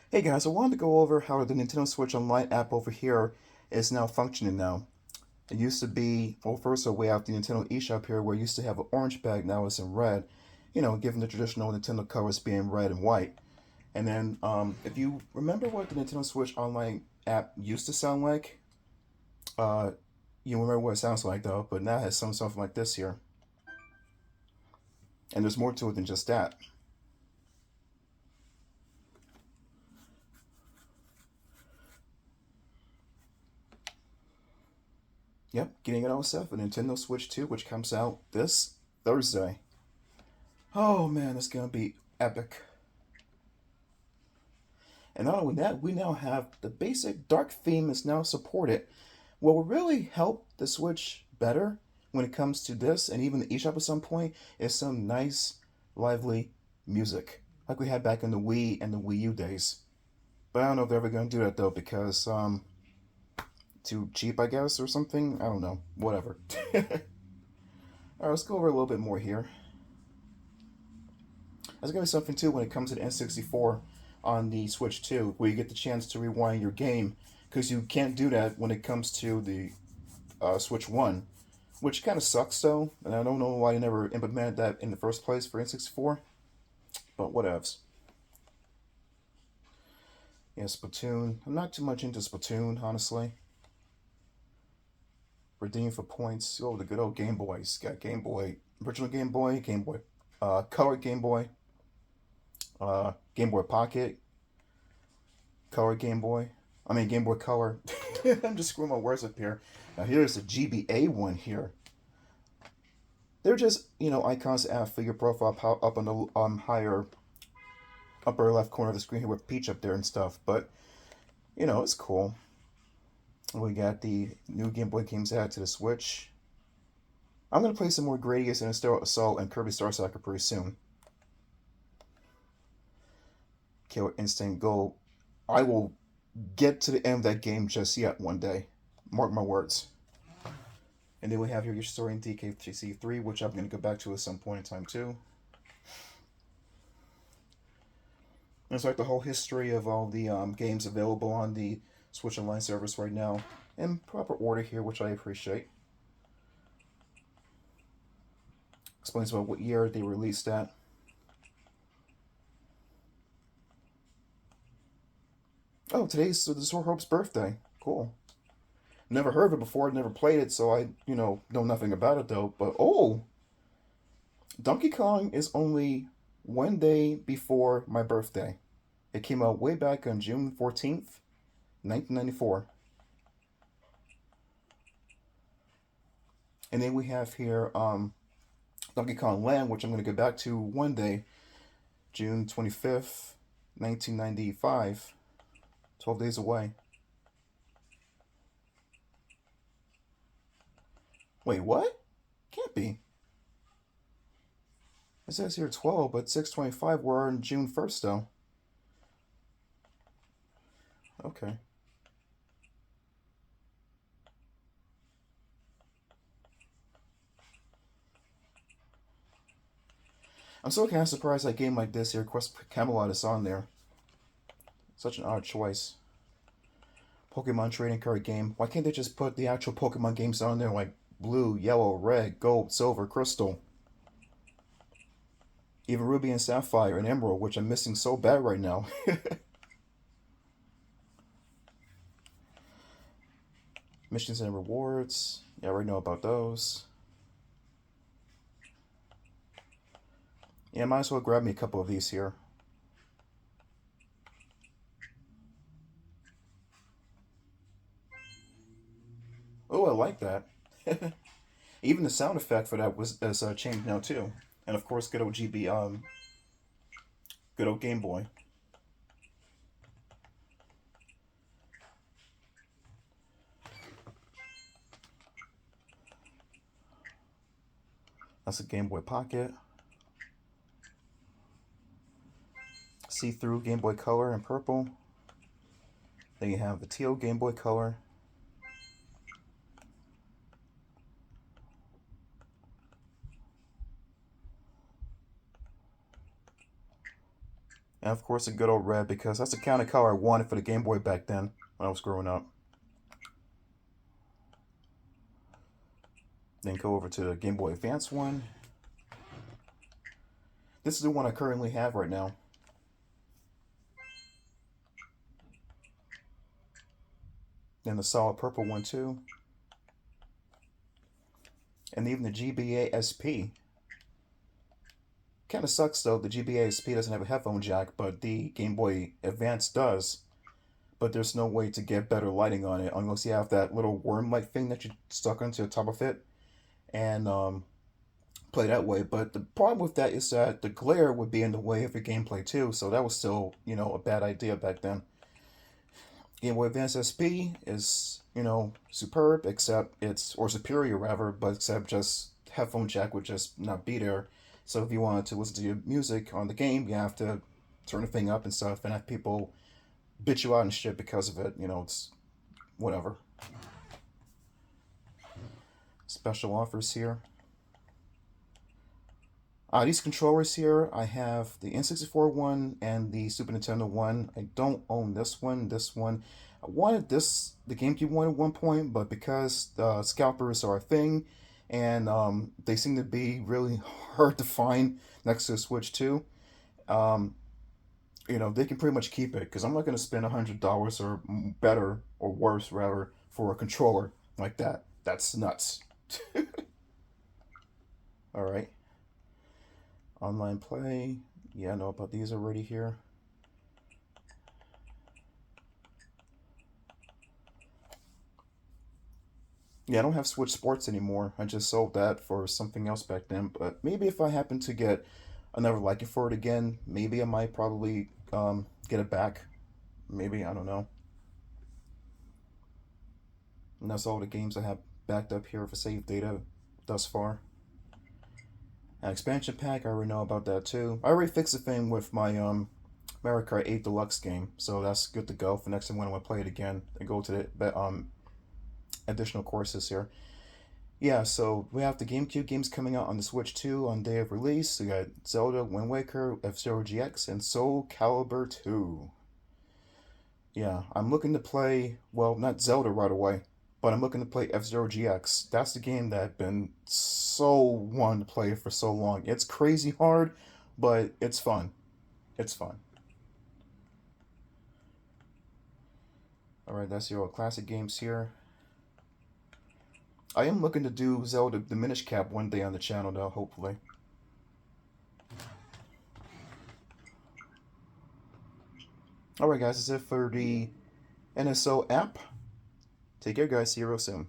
Hey guys, I wanted to go over how the Nintendo Switch Online app over here is now functioning now. It used to be, well, first we have the Nintendo eShop here where it used to have an orange bag, now it's in red. You know, given the traditional Nintendo colors being red and white. And then, if you remember what the Nintendo Switch Online app used to sound like, uh, you remember what it sounds like though, but now it has something like this here. And there's more to it than just that. Yep, getting it all set for Nintendo Switch 2, which comes out this Thursday. Oh man, it's gonna be epic. And not only that, we now have the basic dark theme is now supported. What will really help the Switch better when it comes to this and even the eShop at some point is some nice, lively music. Like we had back in the Wii and the Wii U days. But I don't know if they're ever gonna do that though because too cheap I guess or something. I don't know. Whatever. Alright, let's go over a little bit more here. There's gonna be something too when it comes to the N64 on the Switch 2, where you get the chance to rewind your game, because you can't do that when it comes to the Switch 1, which kind of sucks though, and I don't know why they never implemented that in the first place for N64, but whatevs. Yeah, Splatoon. I'm not too much into Splatoon, honestly. Redeem for points. Oh, the good old Game Boys. Got Game Boy, original Game Boy, Color Game Boy, Game Boy Pocket, Color Game Boy. I mean Game Boy Color. I'm just screwing my words up here. Now here's the GBA one here. They're just icons that have figure profile up on the higher upper left corner of the screen here with Peach up there and stuff. But it's cool. We got the new Game Boy games added to the Switch. I'm gonna play some more Gradius and Astero Assault and Kirby Star Saga pretty soon. Killer Instinct Go. I will get to the end of that game just yet one day. Mark my words. And then we have here your story in DKC3, which I'm going to go back to at some point in time too. It's like the whole history of all the games available on the Switch Online service right now in proper order here, which I appreciate. Explains about what year they released that. Oh, today's the Sword Hope's birthday. Cool. Never heard of it before, never played it, so I, know nothing about it though. But oh, Donkey Kong is only one day before my birthday. It came out way back on June 14th, 1994. And then we have here Donkey Kong Land, which I'm going to get back to one day, June 25th, 1995. 12 days away. Wait, what? Can't be. It says here 12, but 625 were on June 1st, though. Okay. I'm still kind of surprised that a game like this here, Quest Camelot, is on there. Such an odd choice. Pokemon trading card game. Why can't they just put the actual Pokemon games on there like blue, yellow, red, gold, silver, crystal? Even Ruby and Sapphire and Emerald, which I'm missing so bad right now. Missions and rewards. Yeah, I already know about those. Yeah, might as well grab me a couple of these here. Oh, I like that. Even the sound effect for that was is changed now too, and of course, good old GB, good old Game Boy. That's a Game Boy Pocket. See-through Game Boy Color in purple. Then you have the teal Game Boy Color. And of course, a good old red, because that's the kind of color I wanted for the Game Boy back then when I was growing up. Then go over to the Game Boy Advance one. This is the one I currently have right now. Then the solid purple one too. And even the GBA SP. Kind of sucks though, the GBA SP doesn't have a headphone jack, but the Game Boy Advance does. But there's no way to get better lighting on it unless you have that little worm-like thing that you stuck onto the top of it and play that way. But the problem with that is that the glare would be in the way of your gameplay too, so that was still, a bad idea back then. Game Boy Advance SP is, superb, or superior rather, but except just headphone jack would just not be there. So if you wanted to listen to your music on the game, you have to turn the thing up and stuff, and have people bitch you out and shit because of it. It's whatever. Special offers here. These controllers here, I have the N64 one and the Super Nintendo one. I don't own this one. I wanted the GameCube one at one point, but because scalpers are a thing, and they seem to be really hard to find next to the Switch 2, they can pretty much keep it, because I'm not going to spend $100 or better, or worse rather, for a controller like that. That's nuts. Alright. Online play. Yeah, I know about these already here. Yeah, I don't have Switch Sports anymore. I just sold that for something else back then. But maybe if I happen to get another liking for it again, maybe I might probably get it back. Maybe, I don't know. And that's all the games I have backed up here for save data thus far. An expansion pack, I already know about that too. I already fixed the thing with my Mario Kart 8 Deluxe game, so that's good to go for next time when I want to play it again and go to the additional courses here. Yeah, so we have the GameCube games coming out on the Switch 2 on day of release. We got Zelda, Wind Waker, F-Zero GX, and Soul Calibur 2. Yeah, I'm looking to play, well, not Zelda right away, but I'm looking to play F-Zero GX. That's the game that I've been so wanting to play for so long. It's crazy hard, but it's fun. It's fun. Alright, that's your classic games here. I am looking to do Zelda the Minish Cap one day on the channel though, hopefully. Alright guys, that's it for the NSO app. Take care guys, see you real soon.